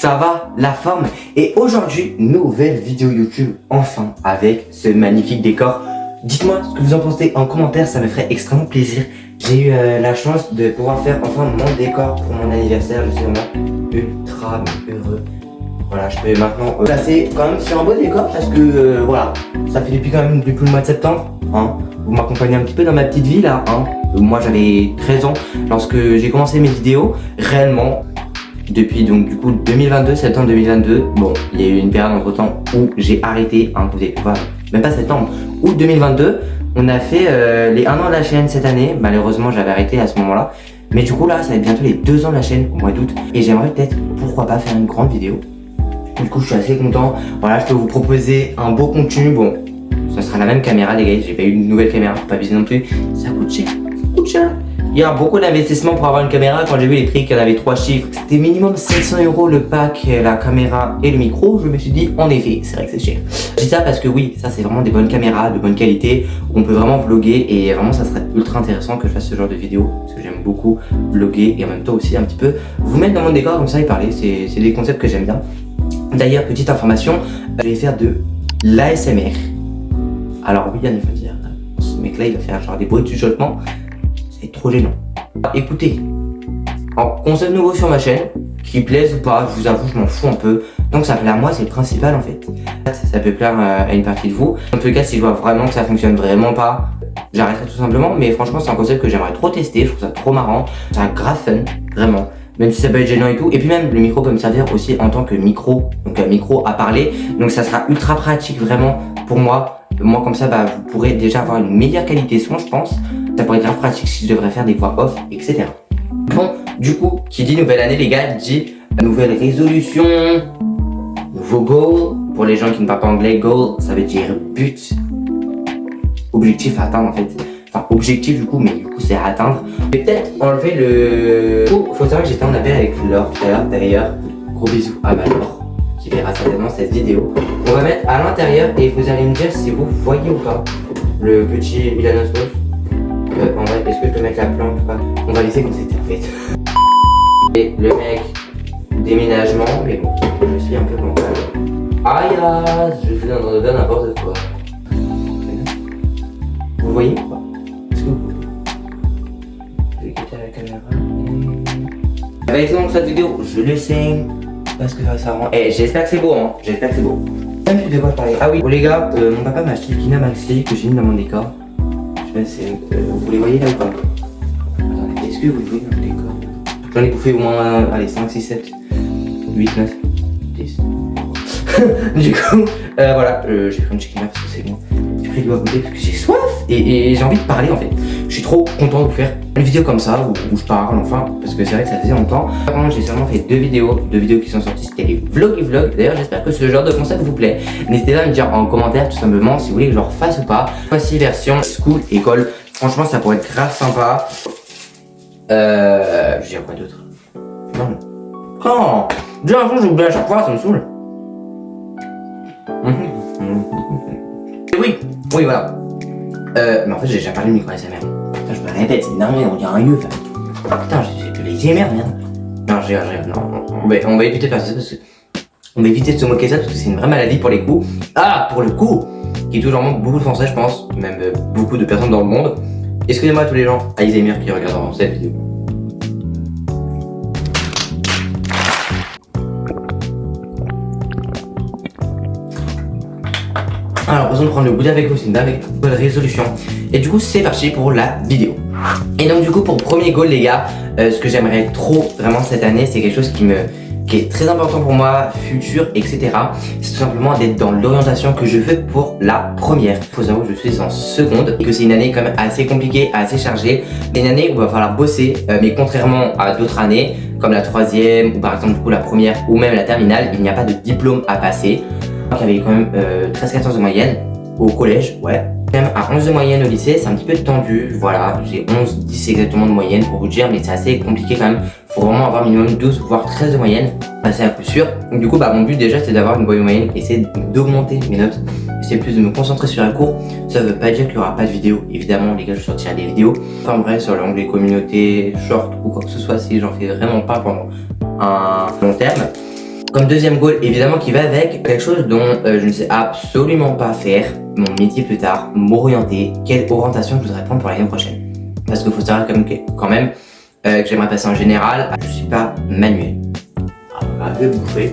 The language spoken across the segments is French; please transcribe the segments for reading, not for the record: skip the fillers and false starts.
Ça va, la forme. Et aujourd'hui, nouvelle vidéo YouTube, enfin, avec ce magnifique décor. Dites-moi ce que vous en pensez en commentaire, ça me ferait extrêmement plaisir. J'ai eu la chance de pouvoir faire enfin mon décor pour mon anniversaire. Je suis vraiment ultra heureux. Voilà, je peux maintenant passer quand même sur un beau décor parce que voilà, ça fait depuis le mois de septembre. Hein. Vous m'accompagnez un petit peu dans ma petite vie là. Hein. Moi j'avais 13 ans lorsque j'ai commencé mes vidéos réellement. Depuis donc du coup 2022, septembre 2022, bon il y a eu une période entre temps où j'ai arrêté, hein, vous allez voir, même pas septembre, août 2022, on a fait les 1 an de la chaîne cette année, malheureusement j'avais arrêté à ce moment là, mais du coup là ça va être bientôt les 2 ans de la chaîne au mois d'août et j'aimerais peut-être, pourquoi pas faire une grande vidéo, du coup je suis assez content, voilà je peux vous proposer un beau contenu, bon ça sera la même caméra les gars, j'ai pas eu une nouvelle caméra, faut pas abuser non plus, ça coûte cher. Il y a beaucoup d'investissement pour avoir une caméra. Quand j'ai vu les prix, qu'il y en avait 3 chiffres, c'était minimum 700 € le pack, la caméra et le micro. Je me suis dit, en effet, c'est vrai que c'est cher. Je dis ça parce que oui, ça c'est vraiment des bonnes caméras, de bonne qualité. On peut vraiment vlogger et vraiment ça serait ultra intéressant que je fasse ce genre de vidéo. Parce que j'aime beaucoup vlogger et en même temps aussi un petit peu vous mettre dans mon décor comme ça et parler. C'est des concepts que j'aime bien. D'ailleurs, petite information, je vais faire de l'ASMR. Alors oui, il faut dire, ce mec là il va faire genre des bruits de chuchotement. C'est trop gênant. Écoutez, concept nouveau sur ma chaîne, qui plaise ou pas, je vous avoue, je m'en fous un peu. Donc ça plaît à moi, c'est le principal en fait. Ça peut plaire à une partie de vous. En tout cas, si je vois vraiment que ça fonctionne vraiment pas, j'arrêterai tout simplement. Mais franchement, c'est un concept que j'aimerais trop tester. Je trouve ça trop marrant. C'est un grave fun, vraiment. Même si ça peut être gênant et tout. Et puis même, le micro peut me servir aussi en tant que micro. Donc un micro à parler. Donc ça sera ultra pratique vraiment pour moi. Moi comme ça, bah, vous pourrez déjà avoir une meilleure qualité son, je pense. Ça pourrait être grave pratique si je devrais faire des voix off, etc. Bon, du coup, qui dit nouvelle année, les gars, dit nouvelle résolution, nouveau goal. Pour les gens qui ne parlent pas anglais, goal, ça veut dire but, objectif à atteindre en fait. Enfin, objectif du coup, mais du coup, c'est à atteindre. Je vais peut-être enlever le... Oh, faut savoir que j'étais en appel avec Laure tout à l'heure, d'ailleurs. Gros bisous à ma Laure, qui verra certainement cette vidéo. On va mettre à l'intérieur et vous allez me dire si vous voyez ou pas le petit Milanosmos. En vrai, est-ce que je peux mettre la plante ou pas? On va laisser comme c'était en fait. Et le mec, déménagement, mais bon, je suis un peu bancal. Aïe, je fais dans n'importe quoi. Vous voyez ou pas? Est-ce que vous voyez? Je vais quitter la caméra. Ça va être long cette vidéo, je le sais. Parce que ça rend. Eh, j'espère que c'est beau, hein. J'espère que c'est beau. Même plus de quoi parler. Ah oui, bon les gars, mon papa m'a acheté le Kina Maxi que j'ai mis dans mon décor. Vous les voyez là ou pas? Attendez, est-ce que vous les voyez dans le décor? J'en ai bouffé au moins, allez, 5, 6, 7, 8, 9, 10. Du coup, voilà, j'ai pris une chicken parce que c'est bon. J'ai pris de l'eau à goûter parce que j'ai soif et j'ai envie de parler en fait. Je suis trop content de vous faire une vidéo comme ça où je parle enfin parce que c'est vrai que ça faisait longtemps. Avant, j'ai seulement fait deux vidéos qui sont sorties, c'était les vlogs et vlogs. D'ailleurs, j'espère que ce genre de concept vous plaît. N'hésitez pas à me dire en commentaire tout simplement si vous voulez que je le refasse ou pas. Voici version school école. Franchement, ça pourrait être grave sympa. Je dirais quoi d'autre? Non. Oh, j'ai un jour j'oublie à chaque fois, ça me saoule. Oui, voilà. Mais en fait, j'ai déjà parlé de micro ASMR. Putain, je me répète, c'est énorme, on dirait un yeux. Putain, j'ai de l'ASMR, merde. Non, j'ai non. On va éviter de faire ça parce que. On va éviter de se moquer de ça parce que c'est une vraie maladie pour les coups. Ah, pour le coup, qui touche vraiment beaucoup de Français, je pense, même beaucoup de personnes dans le monde. Excusez-moi à tous les gens Alzheimer qui regarderont cette vidéo. Alors, besoin de prendre le goûter avec vous, c'est une belle résolution. Et du coup, c'est parti pour la vidéo. Et donc, du coup, pour premier goal, les gars, ce que j'aimerais trop vraiment cette année, c'est quelque chose qui est très important pour moi, futur, etc. C'est tout simplement d'être dans l'orientation que je veux pour la première. Il faut savoir que je suis en seconde et que c'est une année quand même assez compliquée, assez chargée. C'est une année où il va falloir bosser, mais contrairement à d'autres années, comme la troisième ou par exemple du coup la première ou même la terminale, il n'y a pas de diplôme à passer. Donc il y avait quand même 13-14 de moyenne au collège, ouais. Même à 11 de moyenne au lycée, c'est un petit peu tendu, voilà, j'ai 11-10 exactement de moyenne pour vous dire, mais c'est assez compliqué quand même. Faut vraiment avoir minimum 12 voire 13 de moyenne, c'est à coup sûr. Donc du coup, bah, mon but déjà c'est d'avoir une bonne moyenne, essayer d'augmenter mes notes, essayer plus de me concentrer sur la cours. Ça veut pas dire qu'il y aura pas de vidéo, évidemment les gars, je sortirai des vidéos. Enfin bref, sur l'onglet communauté, short ou quoi que ce soit, si j'en fais vraiment pas pendant un long terme. Comme deuxième goal, évidemment, qui va avec quelque chose dont je ne sais absolument pas faire, mon métier plus tard, m'orienter, quelle orientation je voudrais prendre pour l'année prochaine. Parce qu'il faut savoir quand même que j'aimerais passer en général, je suis pas manuel. Je vais bouffer.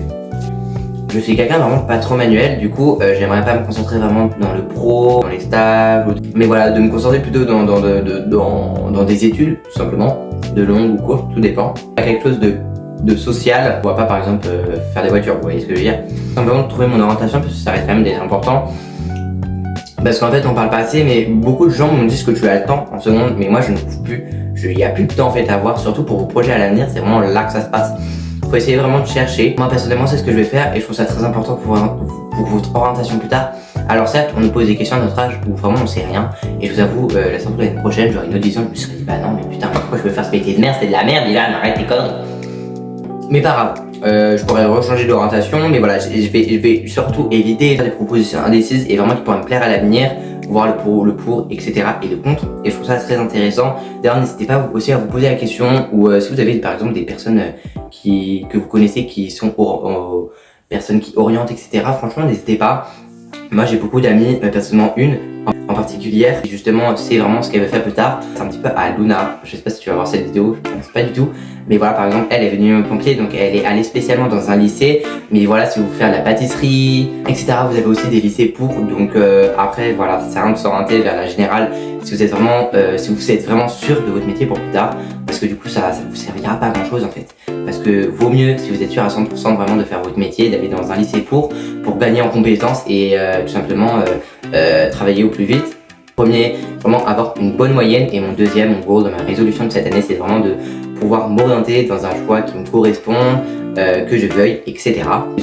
Je suis quelqu'un vraiment pas trop manuel, du coup j'aimerais pas me concentrer vraiment dans le pro, dans les stages, mais voilà, de me concentrer plutôt dans des études, tout simplement, de longues ou courtes, tout dépend. Quelque chose de social, on va pas par exemple faire des voitures, vous voyez ce que je veux dire. Simplement de trouver mon orientation, parce que ça reste quand même d'être important. Parce qu'en fait on parle pas assez, mais beaucoup de gens me disent que tu as le temps en seconde, mais moi je ne trouve plus. Il n'y a plus de temps en fait à avoir, surtout pour vos projets à l'avenir, c'est vraiment là que ça se passe. Faut essayer vraiment de chercher. Moi personnellement c'est ce que je vais faire et je trouve ça très important pour votre orientation plus tard. Alors certes on nous pose des questions à notre âge où vraiment on sait rien, et je vous avoue la sortie de l'année prochaine j'aurai une autre vision, je me serais dit bah non mais putain pourquoi je veux faire ce métier de merde, c'est de la merde, Ilan, arrête tes conneries. Mais pas grave, je pourrais rechanger d'orientation, mais voilà, je vais surtout éviter de faire des propositions indécises et vraiment qui pourraient me plaire à l'avenir, voir le pour, etc. et le contre. Et je trouve ça très intéressant. D'ailleurs, n'hésitez pas aussi à vous poser la question, ou si vous avez par exemple des personnes que vous connaissez qui sont personnes qui orientent, etc. Franchement, n'hésitez pas. Moi, j'ai beaucoup d'amis, personnellement une en particulier, et justement, c'est vraiment ce qu'elle veut faire plus tard. C'est un petit peu à Luna. Je sais pas si tu vas voir cette vidéo, je pense pas du tout. Mais voilà, par exemple, elle est venue au pompier, donc elle est allée spécialement dans un lycée. Mais voilà, si vous voulez faire de la pâtisserie, etc., vous avez aussi des lycées pour. Donc après, voilà, ça sert à rien de s'orienter vers la générale si vous êtes vraiment sûr de votre métier pour plus tard. Parce que du coup, ça vous servira pas à grand chose en fait. Parce que vaut mieux, si vous êtes sûr à 100% vraiment de faire votre métier, d'aller dans un lycée pour gagner en compétences et tout simplement travailler au plus vite. Premier, vraiment avoir une bonne moyenne, et mon deuxième, mon goal de ma résolution de cette année, c'est vraiment de pouvoir m'orienter dans un choix qui me correspond, que je veuille, etc.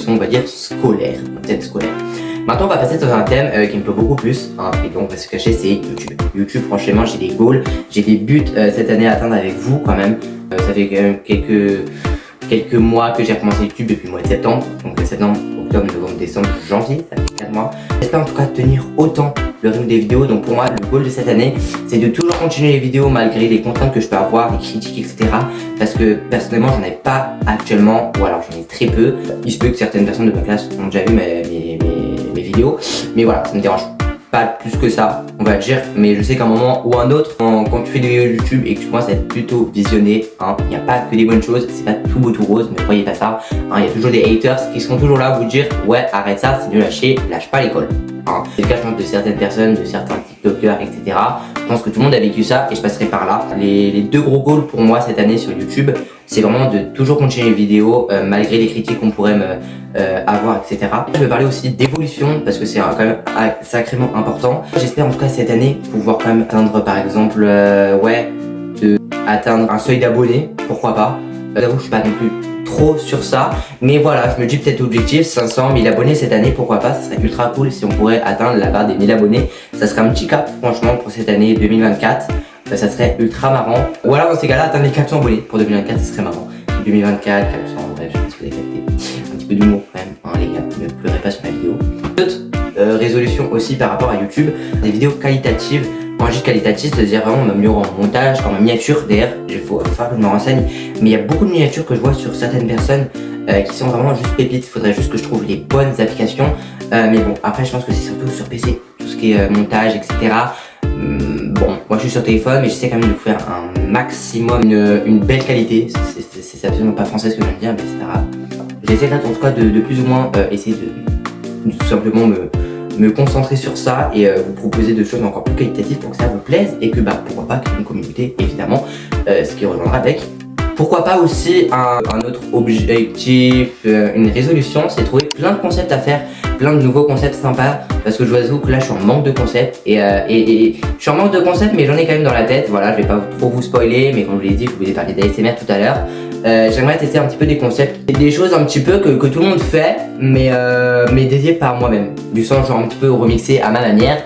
On va dire scolaire, peut-être scolaire. Maintenant, on va passer dans un thème qui me plaît beaucoup plus, hein, et donc on va se cacher, c'est YouTube. YouTube, franchement, j'ai des goals, j'ai des buts cette année à atteindre avec vous quand même. Ça fait quand même quelques mois que j'ai recommencé YouTube depuis le mois de septembre, donc septembre, octobre, novembre, décembre, janvier, ça fait 4 mois. J'espère en tout cas tenir autant le rythme des vidéos, donc pour moi le goal de cette année c'est de toujours continuer les vidéos malgré les contraintes que je peux avoir, les critiques, etc. Parce que personnellement j'en ai pas actuellement, ou alors j'en ai très peu. Il se peut que certaines personnes de ma classe ont déjà vu mes vidéos, mais voilà, ça me dérange pas plus que ça, on va dire, mais je sais qu'à un moment ou un autre, quand tu fais des vidéos YouTube et que tu commences à être plutôt visionné, il n'y a pas que des bonnes choses, c'est pas tout beau tout rose, ne croyez pas ça, il y a toujours des haters qui seront toujours là à vous dire ouais arrête ça, c'est nul à chier, lâche pas l'école. C'est le cas je pense de certaines personnes, de certains tiktokers, etc. Je pense que tout le monde a vécu ça et je passerai par là. Les deux gros goals pour moi cette année sur YouTube, c'est vraiment de toujours continuer les vidéos malgré les critiques qu'on pourrait avoir, etc. Je vais parler aussi d'évolution parce que c'est quand même sacrément important. J'espère en tout cas cette année pouvoir quand même atteindre par exemple atteindre un seuil d'abonnés, pourquoi pas. J'avoue je suis pas non plus trop sur ça, mais voilà, je me dis peut-être objectif 500 000 abonnés cette année, pourquoi pas, ça serait ultra cool si on pourrait atteindre la barre des 1000 abonnés. Ça serait un petit cap franchement pour cette année 2024, ça serait ultra marrant. Ou alors dans ces cas-là atteindre les 400 abonnés pour 2024, ça serait marrant. 2024, 400, bref, je pense que vous avez capté. Un petit peu d'humour quand même, les gars, ne pleurez pas sur ma vidéo. D'autres résolutions aussi par rapport à YouTube, des vidéos qualitatives. Quand je dis qualitatif, c'est-à-dire vraiment m'améliorer en montage, en miniature. D'ailleurs, il faut faire que je me renseigne. Mais il y a beaucoup de miniatures que je vois sur certaines personnes qui sont vraiment juste pépites. Il faudrait juste que je trouve les bonnes applications. Mais bon, après, je pense que c'est surtout sur PC, tout ce qui est montage, etc. Bon, moi je suis sur téléphone, mais j'essaie quand même de vous faire un maximum, une belle qualité. C'est absolument pas français ce que je viens de dire, mais c'est pas grave. J'essaie en tout cas de plus ou moins essayer de tout simplement me concentrer sur ça et vous proposer des choses encore plus qualitatives pour que ça vous plaise et que pourquoi pas créer une communauté évidemment, ce qui rejoindra avec. Pourquoi pas aussi un autre objectif, une résolution, c'est trouver plein de concepts à faire, plein de nouveaux concepts sympas, parce que je vous avoue que là je suis en manque de concepts et je suis en manque de concepts, mais j'en ai quand même dans la tête. Voilà, je vais pas trop vous spoiler, mais comme je l'ai dit, je vous ai parlé d'ASMR tout à l'heure. J'aimerais tester un petit peu des concepts, des choses un petit peu que tout le monde fait, mais dédiées par moi-même. Du sens genre un petit peu remixé à ma manière.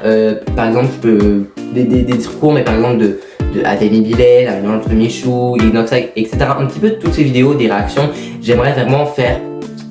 Par exemple, je peux des trucs courts, mais par exemple de Adèle Billet, la réunion entre Michou, Inox, etc. Un petit peu de toutes ces vidéos, des réactions. J'aimerais vraiment faire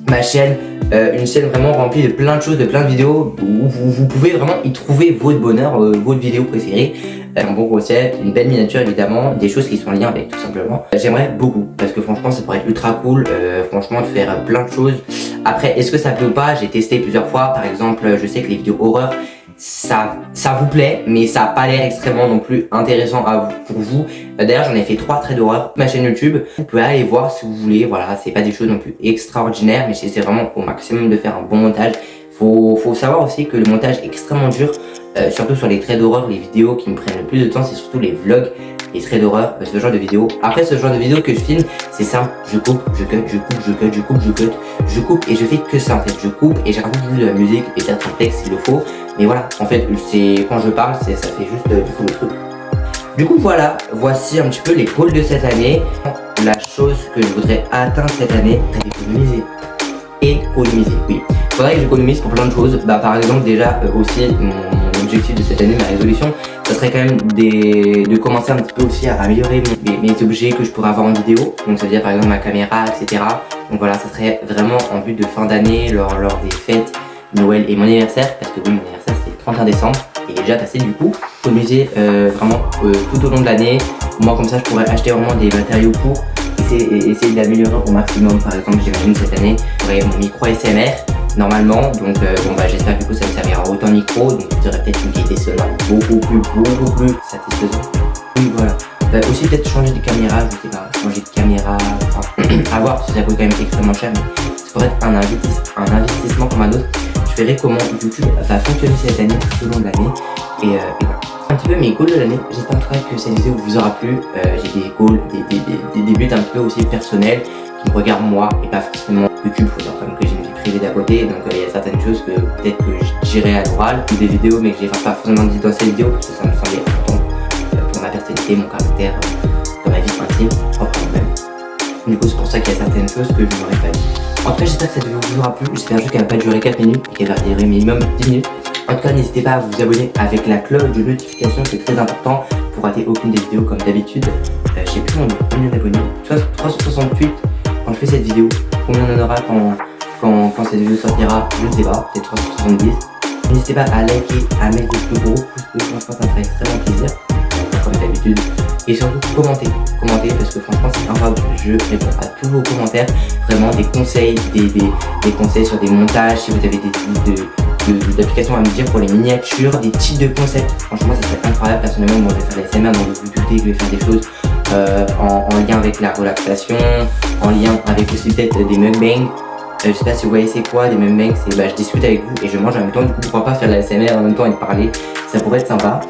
ma chaîne, une chaîne vraiment remplie de plein de choses, de plein de vidéos où vous pouvez vraiment y trouver votre bonheur, votre vidéo préférée. Un bon concept, une belle miniature évidemment, des choses qui sont en lien avec tout simplement. J'aimerais beaucoup parce que franchement ça pourrait être ultra cool, franchement de faire plein de choses Après, est-ce que ça plaît ou pas? J'ai testé plusieurs fois. Par exemple, je sais que les vidéos horreur, ça vous plaît, mais ça n'a pas l'air extrêmement non plus intéressant pour vous. D'ailleurs, j'en ai fait 3 traits d'horreur sur ma chaîne YouTube. Vous pouvez aller voir si vous voulez. Voilà, c'est pas des choses non plus extraordinaires, mais j'essaie vraiment au maximum de faire un bon montage. Faut savoir aussi que le montage est extrêmement dur, surtout sur les traits d'horreur, les vidéos qui me prennent le plus de temps, c'est surtout les vlogs, les traits d'horreur, ce genre de vidéos. Après, ce genre de vidéos que je filme, c'est simple, je coupe, je cut, je coupe, je cut, je coupe, je cut, je coupe et je fais que ça en fait. Je coupe et j'ajoute de la musique et peut-être un texte s'il le faut. Mais voilà, en fait, c'est quand je parle, ça fait juste du coup le truc. Du coup voilà, voici un petit peu les goals de cette année. La chose que je voudrais atteindre cette année, c'est d'économiser. Économiser, oui. Faudrait que j'économise pour plein de choses. Bah par exemple déjà aussi mon objectif de cette année, ma résolution, ça serait quand même de commencer un petit peu aussi à améliorer mes objets que je pourrais avoir en vidéo. Donc ça veut dire par exemple ma caméra, etc. Donc voilà, ça serait vraiment en but de fin d'année, lors des fêtes, Noël et mon anniversaire, parce que oui, mon anniversaire c'est le 31 décembre, et il est déjà passé du coup. Économiser vraiment tout au long de l'année. Moi comme ça je pourrais acheter vraiment des matériaux pour essayer d'améliorer au maximum. Par exemple, j'imagine cette année, j'aurai mon micro SMR normalement, donc bon bah j'espère que du coup ça me servira autant micro, donc j'aurai peut-être une qualité sonore beaucoup plus satisfaisante. Oui voilà. Aussi peut-être changer de caméra, je sais pas, changer de caméra, à voir parce que ça coûte quand même extrêmement cher, mais ça pourrait être un investissement comme un autre. Je verrai comment YouTube va fonctionner cette année tout au long de l'année et voilà. Un petit peu mes goals de l'année, j'espère en tout cas que cette vidéo vous aura plu. J'ai des goals, des buts un petit peu aussi personnels qui me regardent moi et pas forcément YouTube. Faut savoir quand même que j'ai une vie privée d'à côté, donc il y a certaines choses que peut-être que j'irai à l'oral ou des vidéos mais que j'ai pas forcément dit dans cette vidéo parce que ça me semblait important pour ma personnalité, mon caractère, dans ma vie intime, propre même. Du coup c'est pour ça qu'il y a certaines choses que je n'aurais pas dit. En tout cas j'espère que cette vidéo vous aura plu, j'espère juste qu'elle va pas durer 4 minutes et qu'elle va durer minimum 10 minutes. En tout cas, n'hésitez pas à vous abonner avec la cloche de notification, c'est très important pour rater aucune des vidéos comme d'habitude. Je sais plus combien d'abonnés, 368 quand je fais cette vidéo. Combien on en aura quand cette vidéo sortira, je ne sais pas, peut-être 370. N'hésitez pas à liker, à mettre des plus gros pouces, franchement ça me ferait extrêmement plaisir, comme d'habitude. Et surtout commenter parce que franchement c'est incroyable, je réponds à tous vos commentaires, vraiment des conseils, des conseils sur des montages, si vous avez des idées d'applications à me dire pour les miniatures, des types de concepts. Franchement ça serait incroyable. Personnellement moi je vais faire des SMR, donc vous doutez que je vais faire des choses en lien avec la relaxation, en lien avec aussi peut-être des mukbangs. Je sais pas si vous voyez c'est quoi des mukbangs, c'est je discute avec vous et je mange en même temps, du coup pourquoi pas faire de la SMR en même temps et parler, ça pourrait être sympa.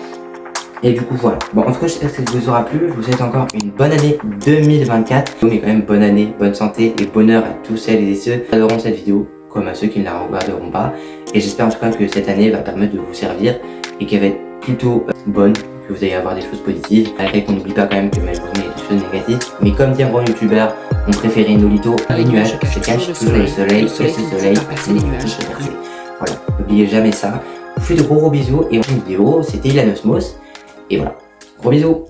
Et du coup voilà, bon en tout cas j'espère que ça vous aura plu, je vous souhaite encore une bonne année 2024, mais quand même bonne année, bonne santé et bonheur à tous celles et ceux qui adoreront cette vidéo, comme à ceux qui ne la regarderont pas. Et j'espère en tout cas que cette année va permettre de vous servir et qu'elle va être plutôt bonne, que vous allez avoir des choses positives, malgré qu'on n'oublie pas quand même que malheureusement il y a des choses négatives. Mais comme dit un bon youtubeur, mon préféré Nolito, les nuages se cachent toujours le soleil, et ce soleil c'est les nuages percés. Voilà, n'oubliez jamais ça. Je vous fais de gros bisous et en vidéo, c'était Ilan Osmos. Et voilà, gros bisous.